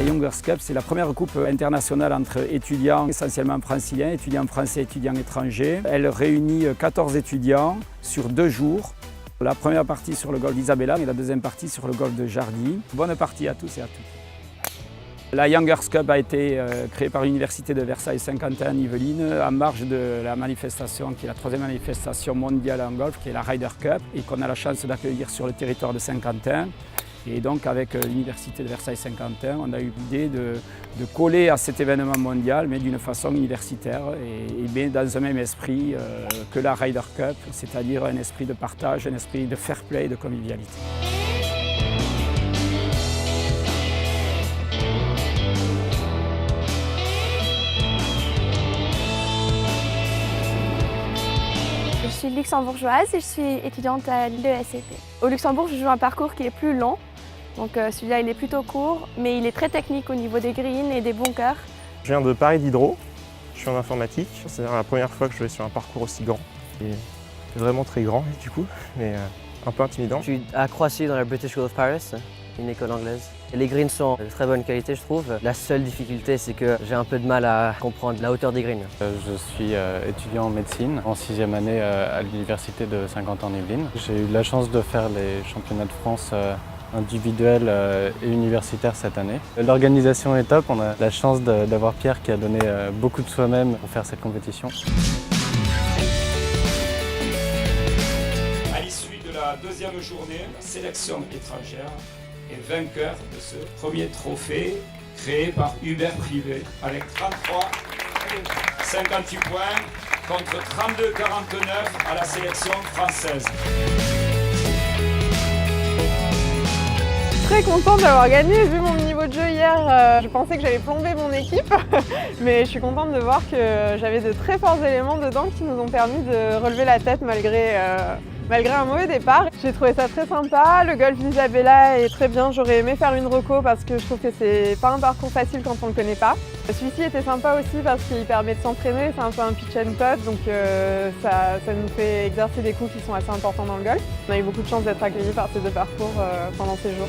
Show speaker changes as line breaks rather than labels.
La Youngers Cup, c'est la première coupe internationale entre étudiants, essentiellement franciliens, étudiants français et étudiants étrangers. Elle réunit 14 étudiants sur 2 jours. La première partie sur le golfe d'Isabella et la deuxième partie sur le golfe de Jardy. Bonne partie à tous et à toutes. La Youngers Cup a été créée par l'Université de Versailles-Saint-Quentin-Yvelines en marge de la manifestation qui est la 3e manifestation mondiale en golf, qui est la Ryder Cup, et qu'on a la chance d'accueillir sur le territoire de Saint-Quentin. Et donc avec l'Université de Versailles-Saint-Quentin, on a eu l'idée de coller à cet événement mondial, mais d'une façon universitaire et bien dans un même esprit que la Ryder Cup, c'est-à-dire un esprit de partage, un esprit de fair play et de convivialité.
Je suis luxembourgeoise et je suis étudiante à l'ESCP. Au Luxembourg, je joue un parcours qui est plus long. Donc celui-là, il est plutôt court, mais il est très technique au niveau des greens et des bunkers.
Je viens de Paris Diderot, je suis en informatique. C'est la première fois que je vais sur un parcours aussi grand. C'est vraiment très grand du coup, mais un peu intimidant.
Je suis à Croissy dans la British School of Paris, une école anglaise. Et les greens sont de très bonne qualité, je trouve. La seule difficulté, c'est que j'ai un peu de mal à comprendre la hauteur des greens.
Je suis étudiant en médecine en 6e année à l'université de Saint-Quentin-en-Yvelines. J'ai eu la chance de faire les championnats de France individuels et universitaires cette année. L'organisation est top, on a la chance d'avoir Pierre qui a donné beaucoup de soi-même pour faire cette compétition.
À l'issue de la 2e journée, la sélection étrangère est vainqueur de ce premier trophée créé par Hubert Privé avec 58 points contre 32,49 à la sélection française.
Très contente d'avoir gagné. Vu mon niveau de jeu hier, je pensais que j'allais plomber mon équipe, mais je suis contente de voir que j'avais de très forts éléments dedans qui nous ont permis de relever la tête malgré un mauvais départ. J'ai trouvé ça très sympa, le golfe d'Isabella est très bien, j'aurais aimé faire une reco parce que je trouve que c'est pas un parcours facile quand on le connaît pas. Celui-ci était sympa aussi parce qu'il permet de s'entraîner, c'est un peu un pitch and putt, donc ça nous fait exercer des coups qui sont assez importants dans le golf. On a eu beaucoup de chance d'être accueillis par ces 2 parcours pendant ces jours.